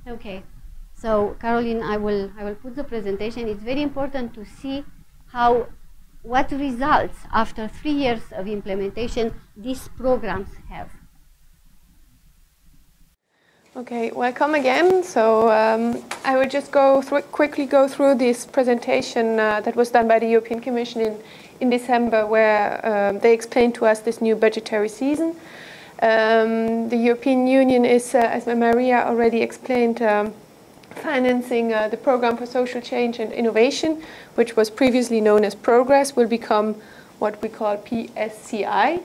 Okay, so Caroline, I will put the presentation. It's very important to see what results after 3 years of implementation these programs have. Okay, welcome again. So I will just quickly go through this presentation that was done by the European Commission in December, where they explained to us this new budgetary season. The European Union is, as Maria already explained, financing the Program for Social Change and Innovation, which was previously known as Progress, will become what we call PSCI.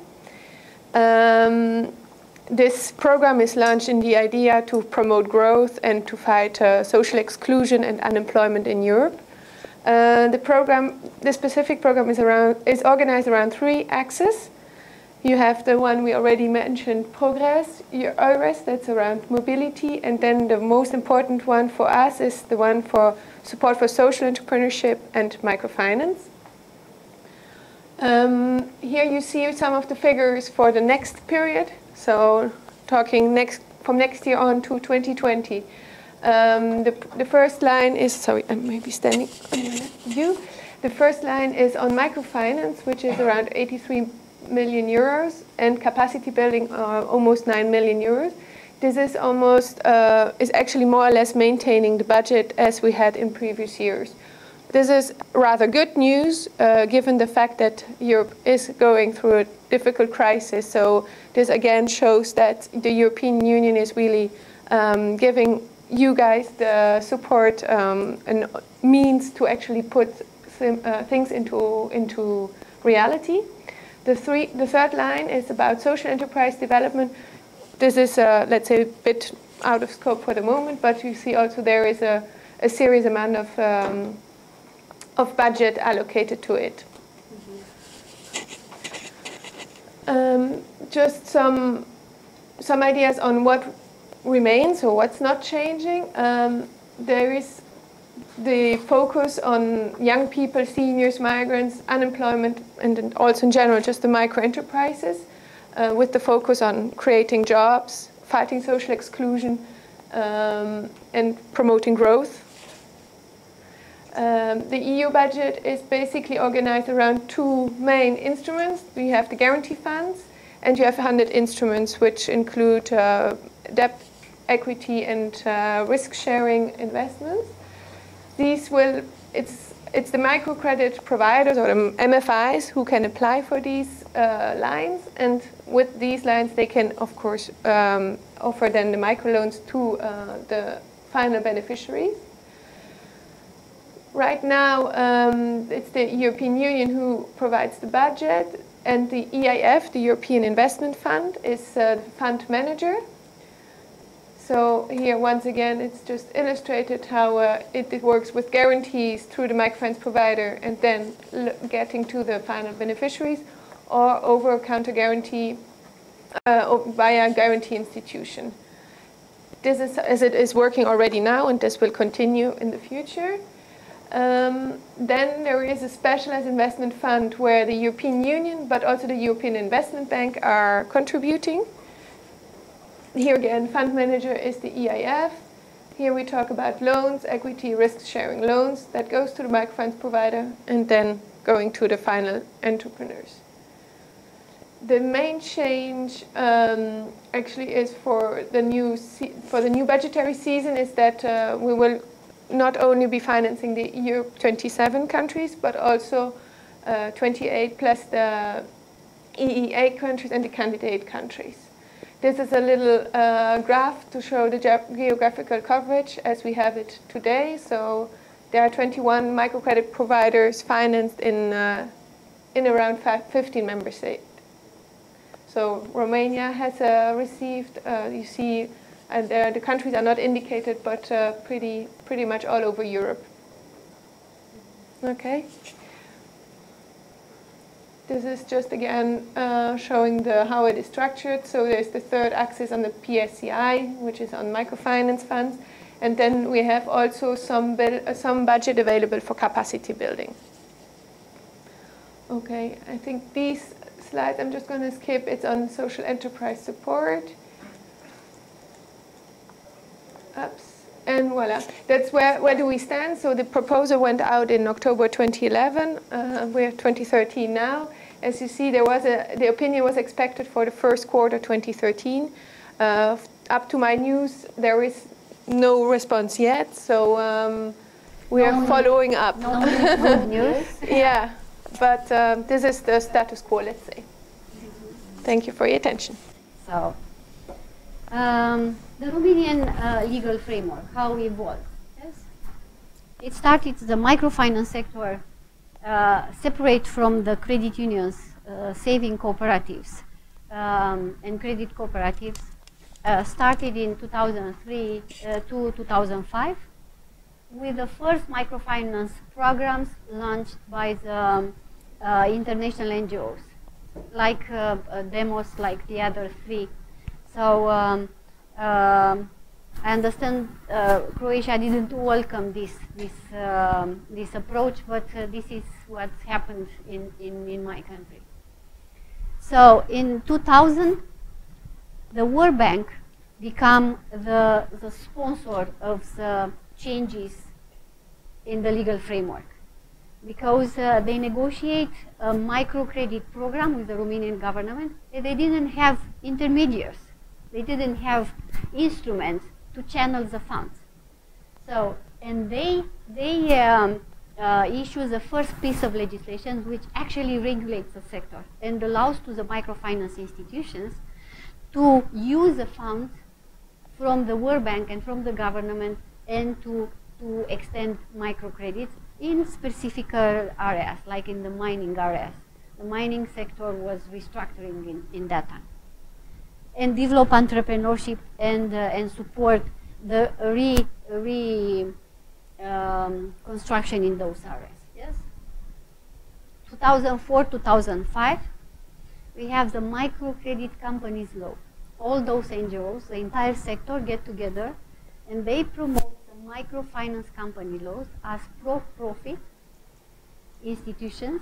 This program is launched in the idea to promote growth and to fight social exclusion and unemployment in Europe. The specific program is organized around 3 axes. You have the one we already mentioned, Progress, EURES, that's around mobility, and then the most important one for us is the one for support for social entrepreneurship and microfinance. Here you see some of the figures for the next period, so talking from next year on to 2020. The first line is, sorry, I may be standing on your view. The first line is on microfinance, which is around 83 million euros, and capacity building almost 9 million euros. This is is actually more or less maintaining the budget as we had in previous years. This is rather good news, given the fact that Europe is going through a difficult crisis. So this again shows that the European Union is really giving you guys the support and means to actually put things into reality. The third line is about social enterprise development. This is, let's say, a bit out of scope for the moment, but you see also there is a serious amount of budget allocated to it. Just some ideas on what remains or what's not changing. There is the focus on young people, seniors, migrants, unemployment, and also in general just the micro enterprises, with the focus on creating jobs, fighting social exclusion, and promoting growth. The EU budget is basically organized around 2 main instruments. We have the guarantee funds, and you have 100 instruments, which include debt, equity, and risk-sharing investments. It's the microcredit providers or the MFIs who can apply for these lines, and with these lines they can, of course, offer then the microloans to the final beneficiaries. Right now, it's the European Union who provides the budget, and the EIF, the European Investment Fund, is the fund manager. So here, once again, it's just illustrated how it works with guarantees through the microfinance provider and then getting to the final beneficiaries, or over-counter guarantee via guarantee institution. This is as it is working already now, and this will continue in the future. Then there is a specialized investment fund where the European Union, but also the European Investment Bank are contributing. Here again, fund manager is the EIF. Here we talk about loans, equity, risk-sharing loans that goes to the microfinance provider and then going to the final entrepreneurs. The main change actually is for the new budgetary season is that we will not only be financing the EU 27 countries, but also 28 plus the EEA countries and the candidate countries. This is a little graph to show the geographical coverage as we have it today. So there are 21 microcredit providers financed in around 15 member states. So Romania has received, you see, and the countries are not indicated, but pretty much all over Europe. Okay. This is just again showing how it is structured. So there's the third axis on the PSCI, which is on microfinance funds, and then we have also some budget available for capacity building. Okay, I think these slides I'm just going to skip. It's on social enterprise support. Oops. And voila, that's where do we stand. So the proposal went out in October 2011. We're 2013 now. As you see, the opinion was expected for the first quarter 2013. Up to my news, there is no response yet. So we are following up. No good news. Yeah, but this is the status quo, let's say. Thank you for your attention. So, the Romanian legal framework, how it evolved. Yes? It started the microfinance sector separate from the credit unions, saving cooperatives, and credit cooperatives. Started in 2003 to 2005 with the first microfinance programs launched by the international NGOs, like demos like the other three. So I understand Croatia didn't welcome this approach, but this is what happened in my country. So in 2000, the World Bank became the sponsor of the changes in the legal framework, because they negotiate a microcredit program with the Romanian government, and they didn't have intermediaries. They didn't have instruments to channel the funds. So, and they issue the first piece of legislation which actually regulates the sector and allows to the microfinance institutions to use the funds from the World Bank and from the government and to extend microcredits in specific areas, like in the mining areas. The mining sector was restructuring in that time. And develop entrepreneurship and support the construction in those areas. Yes. 2004-2005, we have the microcredit companies law. All those NGOs, the entire sector, get together and they promote the microfinance company laws as pro-profit institutions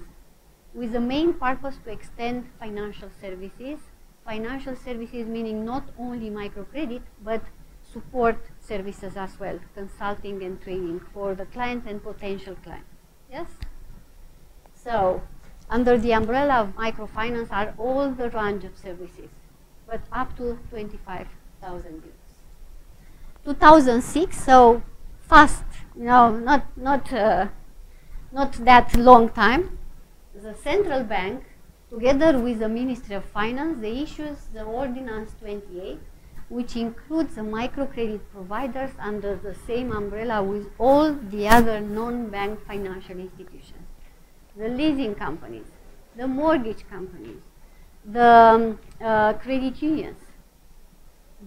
with the main purpose to extend financial services. Financial services meaning not only microcredit, but support services as well, consulting and training for the client and potential clients. Yes? So, under the umbrella of microfinance are all the range of services, but up to 25,000 euros. 2006, so fast, you know, not that long time. The central bank, together with the Ministry of Finance, they issues the Ordinance 28, which includes the microcredit providers under the same umbrella with all the other non-bank financial institutions. The leasing companies, the mortgage companies, the credit unions,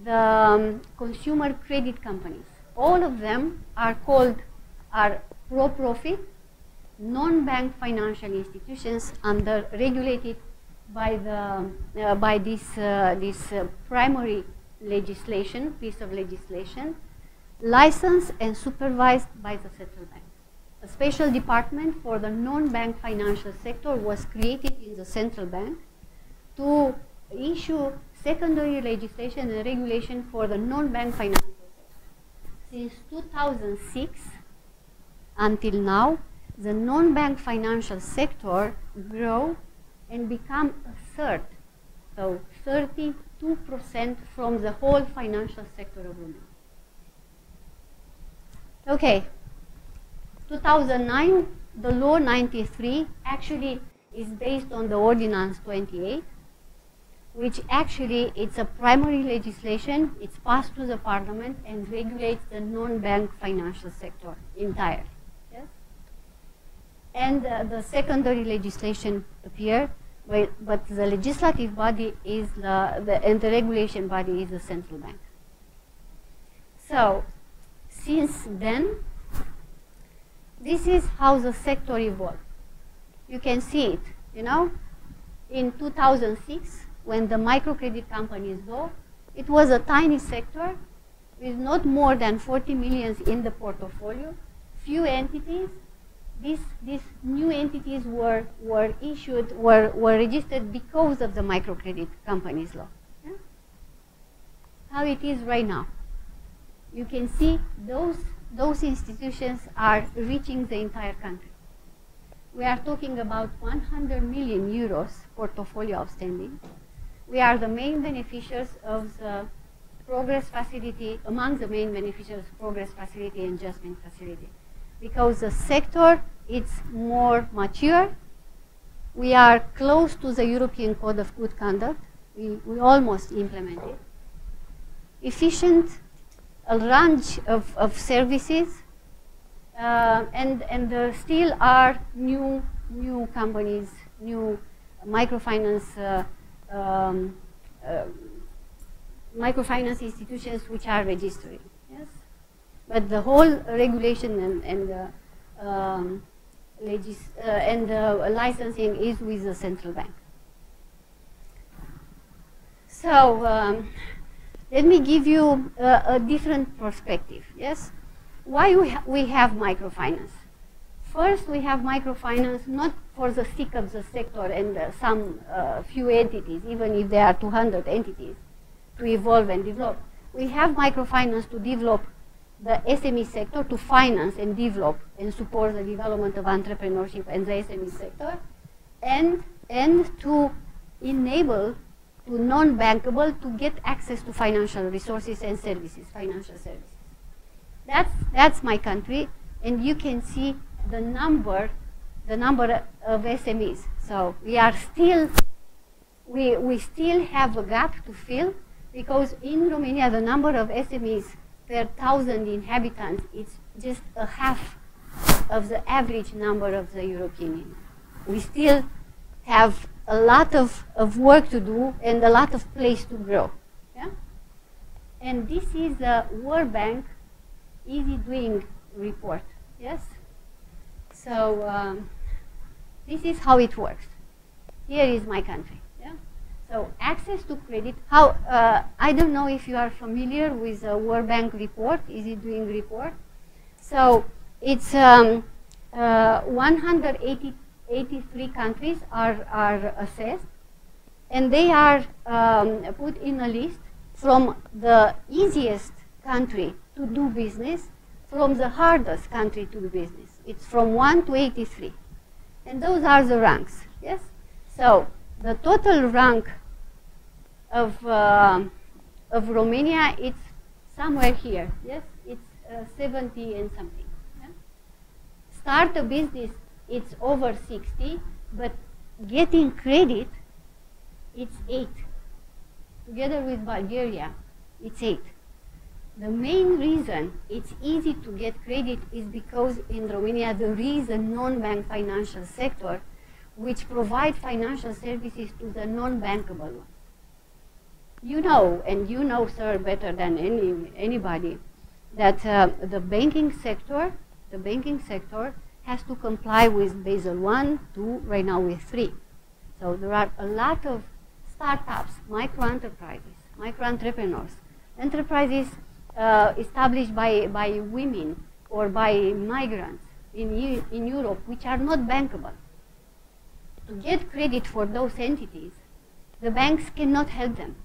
the consumer credit companies. All of them are pro-profit, non-bank financial institutions regulated by this primary legislation, piece of legislation, licensed and supervised by the central bank. A special department for the non-bank financial sector was created in the central bank to issue secondary legislation and regulation for the non-bank financial sector. Since 2006 until now, the non-bank financial sector grew and become a third, so 32% from the whole financial sector of Romania. Okay, 2009, the law 93 actually is based on the Ordinance 28, which actually it's a primary legislation. It's passed to the parliament and regulates the non-bank financial sector entirely. Yes? And the secondary legislation appeared, but the legislative body is and the regulation body is the central bank. So, since then, this is how the sector evolved. You can see it, you know. In 2006, when the microcredit companies law, it was a tiny sector with not more than 40 million in the portfolio, few entities. These new entities were registered because of the microcredit companies law. Yeah? How it is right now. you can see those institutions are reaching the entire country. We are talking about 100 million euros portfolio outstanding. We are the main beneficiaries of the Progress Facility, among the main beneficiaries of Progress Facility and Adjustment Facility. Because the sector is more mature, we are close to the European Code of Good Conduct. We almost implemented. Efficient, a range of services, and still are new companies, new microfinance microfinance institutions which are registering. Yes, but the whole regulation and licensing is with the central bank. So let me give you a different perspective. Yes, why we have microfinance? First, we have microfinance not for the sake of the sector and some few entities, even if there are 200 entities, to evolve and develop. We have microfinance to develop the SME sector, to finance and develop and support the development of entrepreneurship and the SME sector, and to enable to non-bankable to get access to financial resources and services, financial services. That's my country, and you can see the number of SMEs. So we are still, we still have a gap to fill, because in Romania the number of SMEs per 1,000 inhabitants is just a half of the average number of the European Union. We still have a lot of work to do and a lot of place to grow. Yeah? And this is the World Bank Easy Doing report. Yes? So this is how it works. Here is my country. Yeah? So access to credit. How I don't know if you are familiar with the World Bank report, Easy Doing report. So it's 183 countries are assessed, and they are put in a list from the easiest country to do business, from the hardest country to do business. It's from 1 to 83. And those are the ranks, yes? So the total rank of Romania, it's somewhere here, yes? It's 70 and something. Yeah? Start a business, it's over 60, but getting credit, it's 8. Together with Bulgaria, it's 8. The main reason it's easy to get credit is because in Romania there is a non-bank financial sector which provide financial services to the non-bankable ones. You know, and you know, sir, better than anybody, that the banking sector has to comply with Basel 1, 2, right now with 3. So there are a lot of startups, micro-enterprises, micro-entrepreneurs, enterprises established by women or by migrants in Europe, which are not bankable. To get credit for those entities, the banks cannot help them,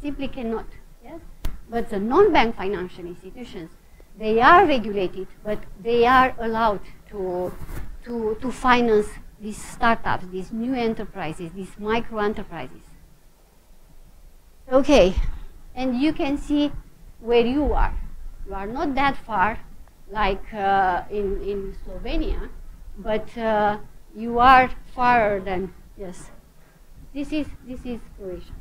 simply cannot. Yes? But the non-bank financial institutions, they are regulated, but they are allowed to finance these startups, these new enterprises, these micro-enterprises. Okay, and you can see where you are. You are not that far, like in Slovenia, but you are farther than, yes. This is Croatia.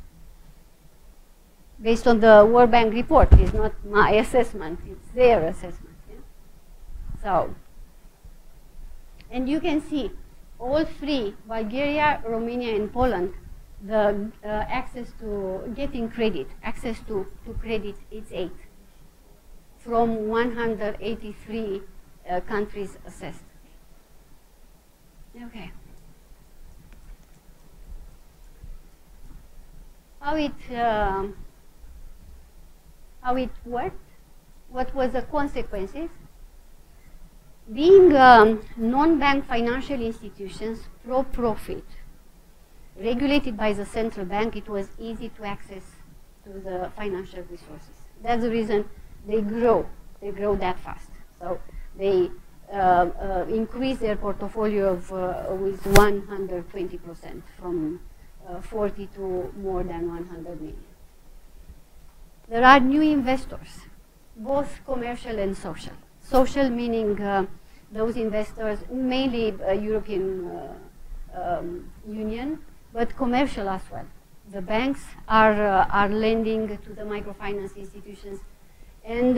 Based on the World Bank report, it's not my assessment, it's their assessment. Yeah? So, and you can see all three, Bulgaria, Romania, and Poland, the access to getting credit, access to credit is 8 from 183 countries assessed. Okay. How it worked? What was the consequences? Being non-bank financial institutions pro-profit, regulated by the central bank, it was easy to access to the financial resources. That's the reason they grow that fast. So they increase their portfolio with 120% from 40 to more than 100 million. There are new investors, both commercial and social. Social meaning those investors, mainly European Union, but commercial as well. The banks are lending to the microfinance institutions, and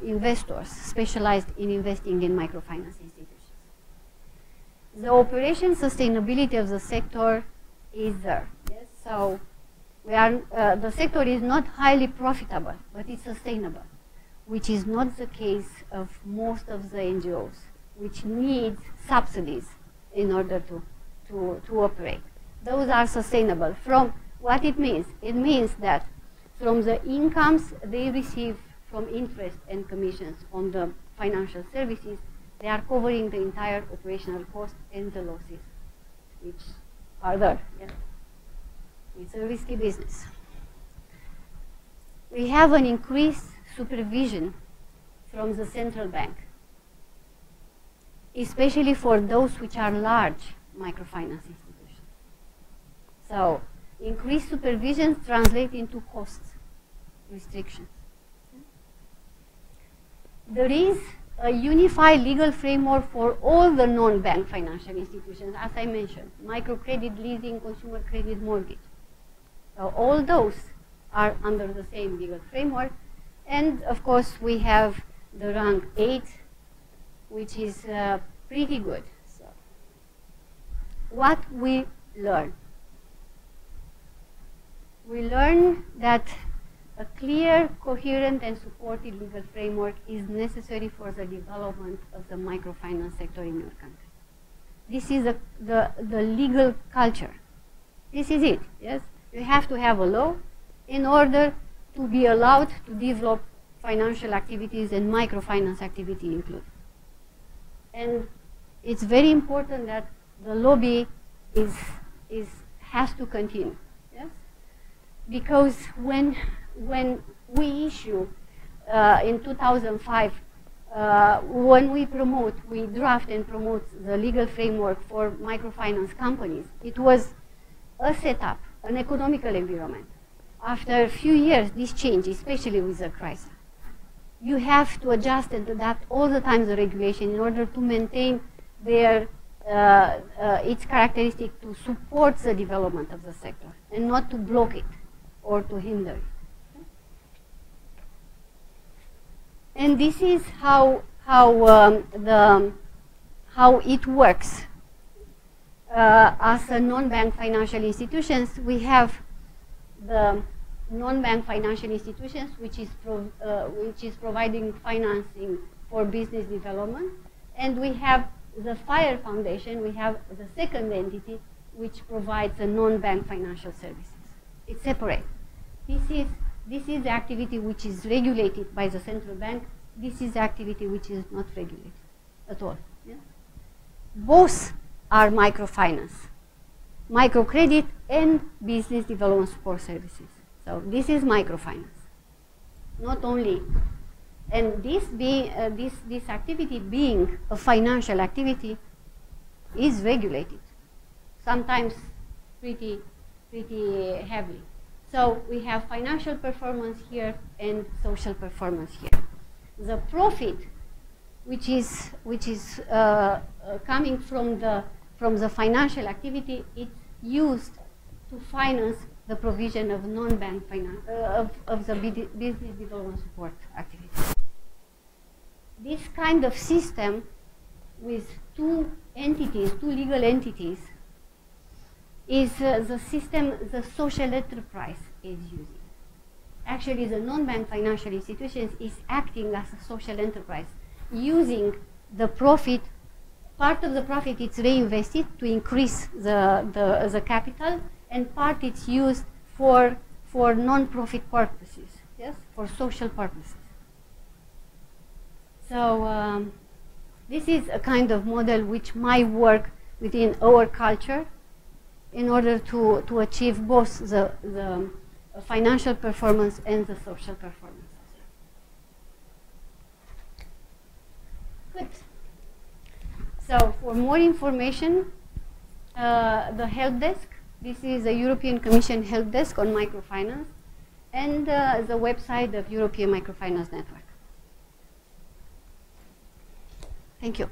investors specialized in investing in microfinance institutions. The operation sustainability of the sector is there. Yes? So the sector is not highly profitable, but it's sustainable, which is not the case of most of the NGOs, which need subsidies in order to operate. Those are sustainable. From what it means? It means that from the incomes they receive from interest and commissions on the financial services, they are covering the entire operational cost and the losses, which are there. Yeah. It's a risky business. We have an increased supervision from the central bank, especially for those which are large microfinance institutions. So increased supervision translates into cost restrictions. There is a unified legal framework for all the non-bank financial institutions, as I mentioned, microcredit, leasing, consumer credit, mortgage. So all those are under the same legal framework. And of course, we have the rank 8, which is pretty good. So what we learn? We learn that a clear, coherent, and supported legal framework is necessary for the development of the microfinance sector in your country. This is the legal culture. This is it, yes? You have to have a law in order to be allowed to develop financial activities and microfinance activity included. And it's very important that the lobby has to continue, yes? Because when we issue in 2005, when we draft and promote the legal framework for microfinance companies, it was a setup, an economical environment. After a few years, this changed, especially with the crisis. You have to adjust and adapt all the time the regulation in order to maintain their its characteristic to support the development of the sector and not to block it or to hinder it. And this is how it works. As a non-bank financial institutions, we have the non-bank financial institutions, which is providing financing for business development, and we have the FIRE Foundation. We have the second entity, which provides the non-bank financial services. It's separate. This is the activity which is regulated by the central bank. This is the activity which is not regulated at all. Yeah? Both are microfinance, microcredit, and business development support services. So this is microfinance. Not only, and this activity being a financial activity is regulated, sometimes pretty heavily. So we have financial performance here and social performance here. The profit, which is coming from the financial activity, it's used to finance the provision of non-bank finance of the business development support activity. This kind of system with two legal entities, is the system the social enterprise is using. Actually, the non-bank financial institutions is acting as a social enterprise, using the profit. Part of the profit is reinvested to increase the capital, and part it's used for non-profit purposes, yes, for social purposes. So this is a kind of model which might work within our culture in order to achieve both the financial performance and the social performance. Good. So for more information, the help desk, this is a European Commission help desk on microfinance, and the website of European Microfinance Network. Thank you.